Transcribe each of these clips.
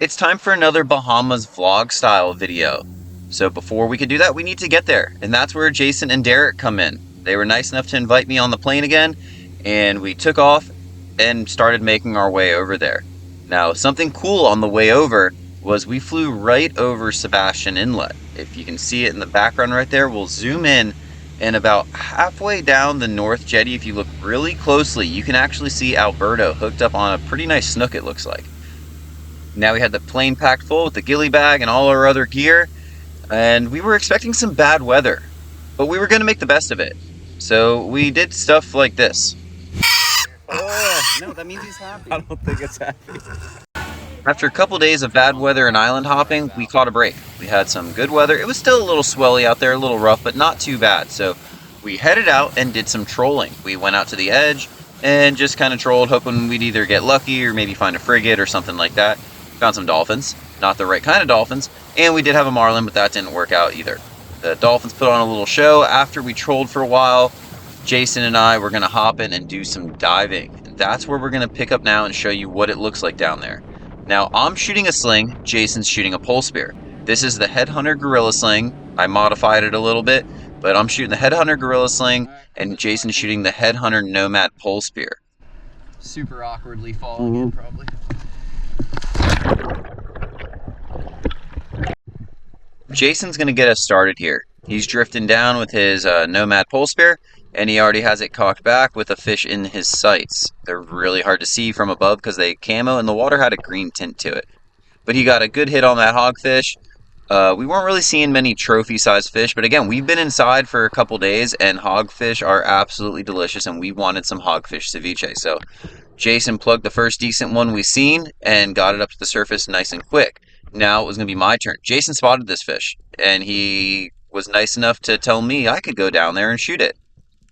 It's time for another Bahamas vlog style video. So before we can do that, we need to get there. And that's where Jason and Derek come in. They were nice enough to invite me on the plane again, and we took off and started making our way over there. Now, something cool on the way over was we flew right over Sebastian Inlet. If you can see it in the background right there, we'll zoom in, and about halfway down the North Jetty, if you look really closely, you can actually see Alberto hooked up on a pretty nice snook, it looks like. Now we had the plane packed full with the ghillie bag and all our other gear, and we were expecting some bad weather, but we were going to make the best of it. So we did stuff like this. Oh, no, that means he's happy. I don't think it's happy. After a couple days of bad weather and island hopping, we caught a break. We had some good weather. It was still a little swelly out there, a little rough, but not too bad. So we headed out and did some trolling. We went out to the edge and just kind of trolled, hoping we'd either get lucky or maybe find a frigate or something like that. Found some dolphins, not the right kind of dolphins, and we did have a marlin, but that didn't work out either. The dolphins put on a little show. After we trolled for a while, Jason and I were going to hop in and do some diving. And that's where we're going to pick up now and show you what it looks like down there. Now, I'm shooting a sling, Jason's shooting a pole spear. This is the Headhunter Gorilla Sling. I modified it a little bit, but I'm shooting the Headhunter Gorilla Sling, and Jason's shooting the Headhunter Nomad Pole Spear. Super awkwardly falling in, probably. Jason's going to get us started here. He's drifting down with his Nomad Pole Spear, and he already has it cocked back with a fish in his sights. They're really hard to see from above because they camo, and the water had a green tint to it. But he got a good hit on that hogfish. We weren't really seeing many trophy-sized fish, but again, we've been inside for a couple days, and hogfish are absolutely delicious, and we wanted some hogfish ceviche. So Jason plugged the first decent one we seen and got it up to the surface nice and quick. Now it was going to be my turn. Jason spotted this fish, and he was nice enough to tell me I could go down there and shoot it.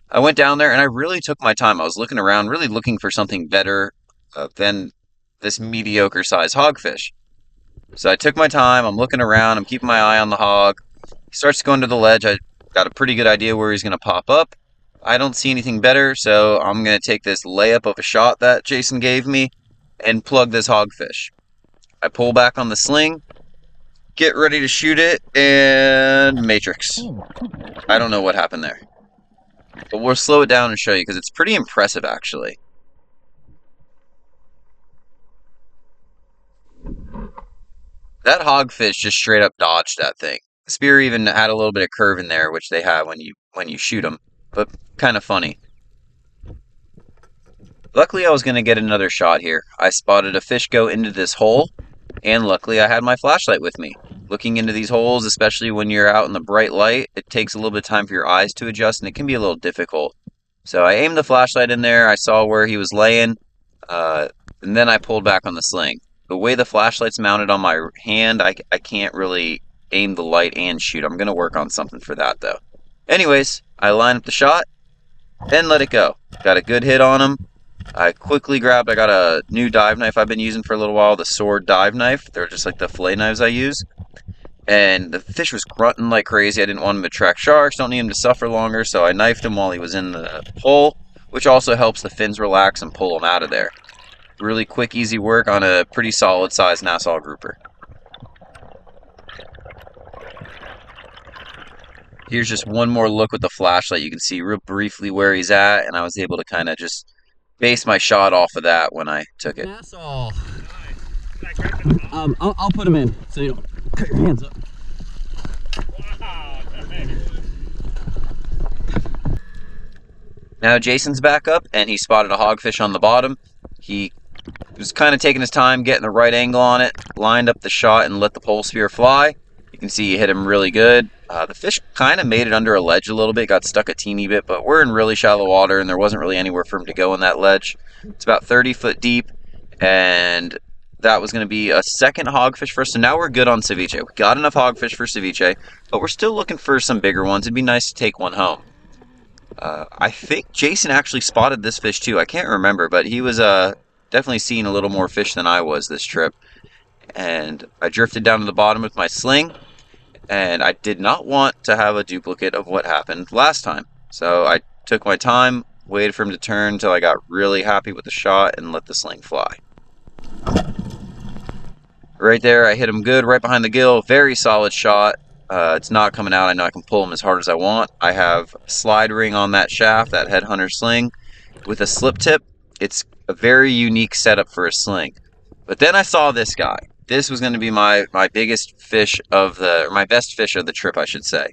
I went down there, and I really took my time. I was looking around, really looking for something better than this mediocre-sized hogfish. So I took my time. I'm looking around. I'm keeping my eye on the hog. He starts to go into the ledge. I got a pretty good idea where he's going to pop up. I don't see anything better, so I'm going to take this layup of a shot that Jason gave me and plug this hogfish. I pull back on the sling, get ready to shoot it, and matrix. I don't know what happened there. But we'll slow it down and show you because it's pretty impressive, actually. That hogfish just straight up dodged that thing. The spear even had a little bit of curve in there, which they have when you shoot them, but kind of funny. Luckily, I was going to get another shot here. I spotted a fish go into this hole, and luckily I had my flashlight with me. Looking into these holes, especially when you're out in the bright light, it takes a little bit of time for your eyes to adjust, and it can be a little difficult. So I aimed the flashlight in there, I saw where he was laying, and then I pulled back on the sling. The way the flashlight's mounted on my hand, I can't really aim the light and shoot. I'm going to work on something for that, though. Anyways, I line up the shot, and let it go. Got a good hit on him. I quickly grabbed, I got a new dive knife I've been using for a little while, the Sword dive knife. They're just like the fillet knives I use. And the fish was grunting like crazy. I didn't want him to attract sharks, don't need him to suffer longer, so I knifed him while he was in the hole, which also helps the fins relax and pull him out of there. Really quick, easy work on a pretty solid sized Nassau grouper. Here's just one more look with the flashlight. You can see real briefly where he's at, and I was able to kind of just base my shot off of that when I took it. Nassau. I'll put him in so you don't cut your hands up. Wow, now Jason's back up, and he spotted a hogfish on the bottom. He was kind of taking his time, getting the right angle on it, lined up the shot, and let the pole spear fly. You can see he hit him really good. The fish kind of made it under a ledge a little bit, got stuck a teeny bit, but we're in really shallow water, and there wasn't really anywhere for him to go in that ledge. It's about 30 foot deep, and that was going to be a second hogfish for us. So now we're good on ceviche. We got enough hogfish for ceviche, but we're still looking for some bigger ones. It'd be nice to take one home. I think Jason actually spotted this fish too. I can't remember, but he was definitely seeing a little more fish than I was this trip. And I drifted down to the bottom with my sling, and I did not want to have a duplicate of what happened last time. So I took my time, waited for him to turn until I got really happy with the shot, and let the sling fly. Right there, I hit him good right behind the gill. Very solid shot. It's not coming out. I know I can pull him as hard as I want. I have slide ring on that shaft, that headhunter sling, with a slip tip. It's a very unique setup for a sling. But then I saw this guy. This was going to be my biggest fish of the, or my best fish of the trip, I should say.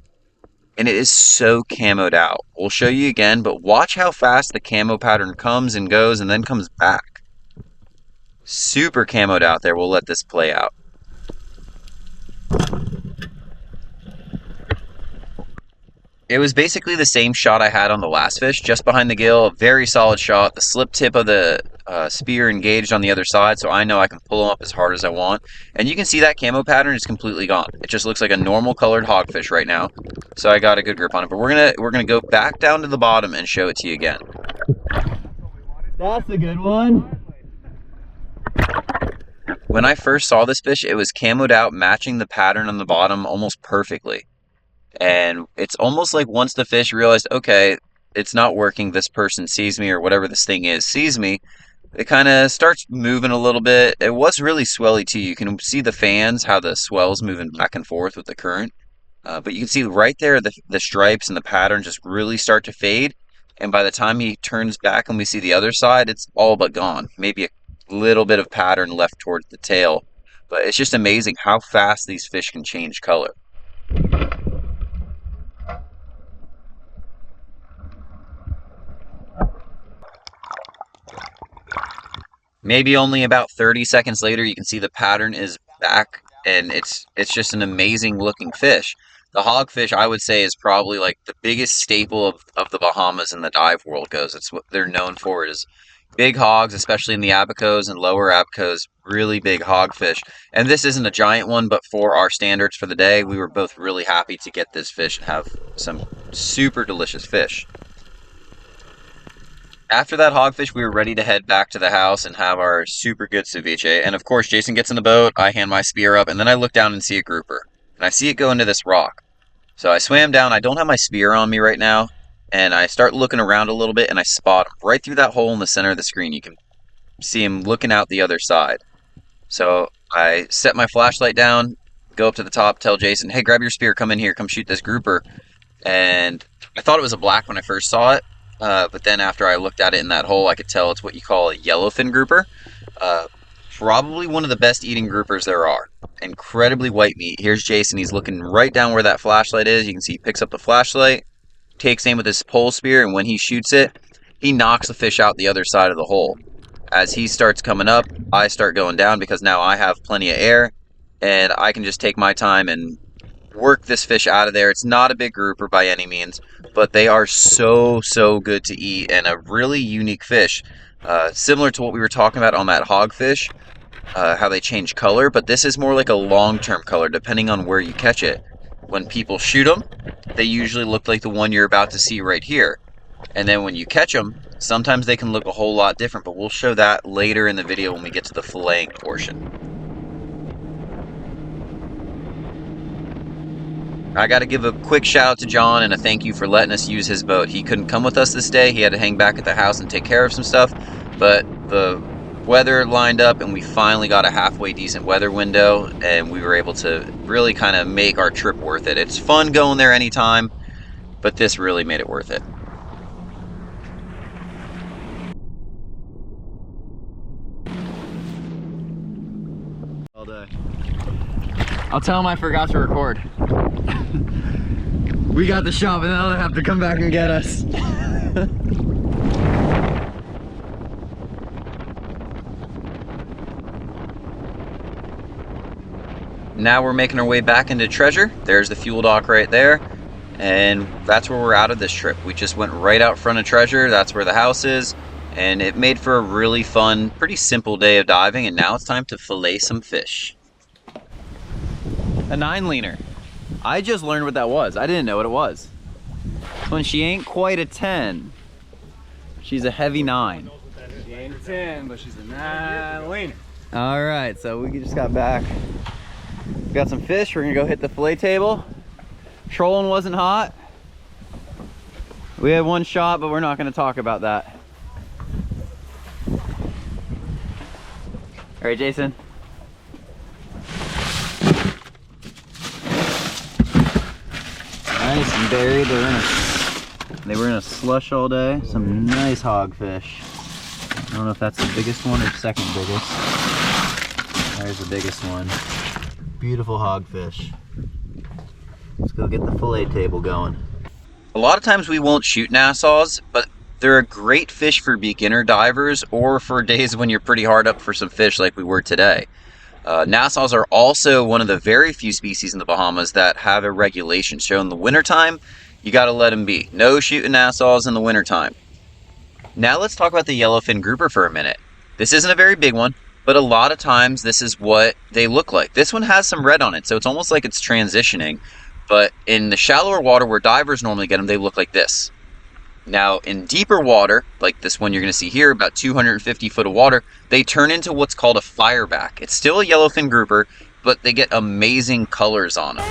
And it is so camoed out. We'll show you again, but watch how fast the camo pattern comes and goes and then comes back. Super camoed out there. We'll let this play out. It was basically the same shot I had on the last fish, just behind the gill. A very solid shot. The slip tip of the spear engaged on the other side, so I know I can pull them up as hard as I want. And you can see that camo pattern is completely gone. It just looks like a normal colored hogfish right now. So I got a good grip on it. But we're gonna go back down to the bottom and show it to you again. That's a good one. When I first saw this fish, it was camoed out, matching the pattern on the bottom almost perfectly. And it's almost like once the fish realized, okay, it's not working, this person sees me, or whatever this thing is sees me, it kind of starts moving a little bit. It was really swelly too. You can see the fans, how the swell's moving back and forth with the current. But you can see right there the stripes and the pattern just really start to fade. And by the time he turns back and we see the other side, it's all but gone. Maybe a little bit of pattern left towards the tail. But it's just amazing how fast these fish can change color. Maybe only about 30 seconds later, you can see the pattern is back, and it's just an amazing looking fish. The hogfish, I would say, is probably like the biggest staple of the Bahamas in the dive world goes. It's what they're known for, is big hogs, especially in the Abacos and lower Abacos, really big hogfish. And this isn't a giant one, but for our standards for the day, we were both really happy to get this fish and have some super delicious fish. After that hogfish, we were ready to head back to the house and have our super good ceviche. And of course, Jason gets in the boat, I hand my spear up, and then I look down and see a grouper. And I see it go into this rock. So I swam down, I don't have my spear on me right now, and I start looking around a little bit, and I spot him right through that hole in the center of the screen. You can see him looking out the other side. So I set my flashlight down, go up to the top, tell Jason, hey, grab your spear, come in here, come shoot this grouper. And I thought it was a black when I first saw it. But then after I looked at it in that hole, I could tell it's what you call a yellowfin grouper. Probably one of the best eating groupers there are. Incredibly white meat. Here's Jason. He's looking right down where that flashlight is. You can see he picks up the flashlight, takes aim with his pole spear, and when he shoots it, he knocks the fish out the other side of the hole. As he starts coming up, I start going down because now I have plenty of air, and I can just take my time and work this fish out of there. It's not a big grouper by any means, but they are so good to eat, and a really unique fish. Similar to what we were talking about on that hogfish, how they change color, but this is more like a long-term color depending on where you catch it. When people shoot them, they usually look like the one you're about to see right here. And then when you catch them, sometimes they can look a whole lot different, but we'll show that later in the video when we get to the filleting portion. I got to give a quick shout out to John and a thank you for letting us use his boat. He couldn't come with us this day. He had to hang back at the house and take care of some stuff, but the weather lined up and we finally got a halfway decent weather window, and we were able to really kind of make our trip worth it. It's fun going there anytime, but this really made it worth it. All day. I'll tell him I forgot to record. We got the shop and they'll have to come back and get us. Now we're making our way back into Treasure. There's the fuel dock right there, and that's where we're out of this trip. We just went right out front of Treasure. That's where the house is, and it made for a really fun, pretty simple day of diving. And now it's time to fillet some fish. A 9-leaner. I just learned what that was. I didn't know what it was. When she ain't quite a 10, she's a heavy 9. She ain't a 10, but she's a 9-leaner. All right, so we just got back. We got some fish. We're gonna go hit the fillet table. Trolling wasn't hot. We had one shot, but we're not gonna talk about that. All right, Jason. and buried. They were in a slush all day. Some nice hogfish. I don't know if that's the biggest one or second biggest. There's the biggest one. Beautiful hogfish. Let's go get the fillet table going. A lot of times we won't shoot Nassau's, but they're a great fish for beginner divers or for days when you're pretty hard up for some fish like we were today. Nassau's are also one of the very few species in the Bahamas that have a regulation. So in the wintertime, you gotta let them be. No shooting Nassau's in the wintertime. Now let's talk about the yellowfin grouper for a minute. This isn't a very big one, but a lot of times this is what they look like. This one has some red on it, so it's almost like it's transitioning. But in the shallower water where divers normally get them, they look like this. Now, in deeper water, like this one you're going to see here, about 250 foot of water, they turn into what's called a fireback. It's still a yellowfin grouper, but they get amazing colors on them.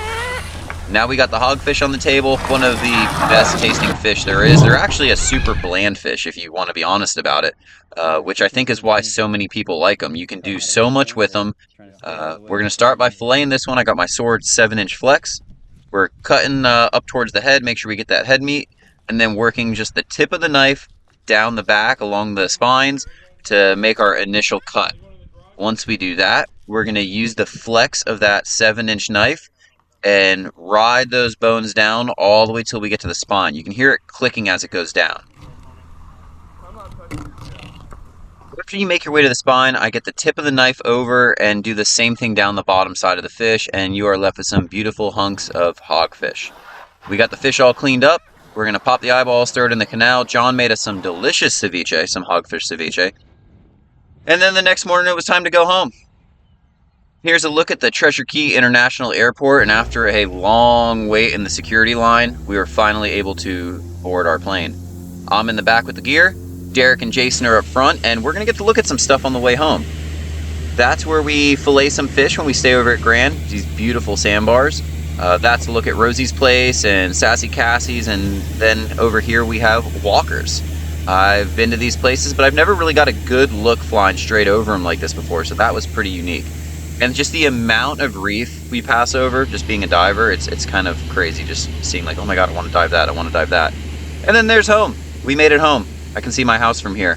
Now we got the hogfish on the table, one of the best tasting fish there is. They're actually a super bland fish, if you want to be honest about it, which I think is why so many people like them. You can do so much with them. We're going to start by filleting this one. I got my sword 7-inch flex. We're cutting up towards the head, make sure we get that head meat, and then working just the tip of the knife down the back along the spines to make our initial cut. Once we do that, we're going to use the flex of that 7-inch knife and ride those bones down all the way till we get to the spine. You can hear it clicking as it goes down. After you make your way to the spine, I get the tip of the knife over and do the same thing down the bottom side of the fish, and you are left with some beautiful hunks of hogfish. We got the fish all cleaned up. We're going to pop the eyeballs, throw it in the canal. John made us some delicious ceviche, some hogfish ceviche. And then the next morning it was time to go home. Here's a look at the Treasure Cay International Airport, and after a long wait in the security line, we were finally able to board our plane. I'm in the back with the gear. Derek and Jason are up front, and we're going to get to look at some stuff on the way home. That's where we fillet some fish when we stay over at Grand, these beautiful sandbars. That's a look at Rosie's Place and Sassy Cassie's, and then over here we have Walker's. I've been to these places, but I've never really got a good look flying straight over them like this before, so that was pretty unique. And just the amount of reef we pass over, just being a diver, it's kind of crazy just seeing like, oh my god, I want to dive that, I want to dive that. And then there's home. We made it home. I can see my house from here.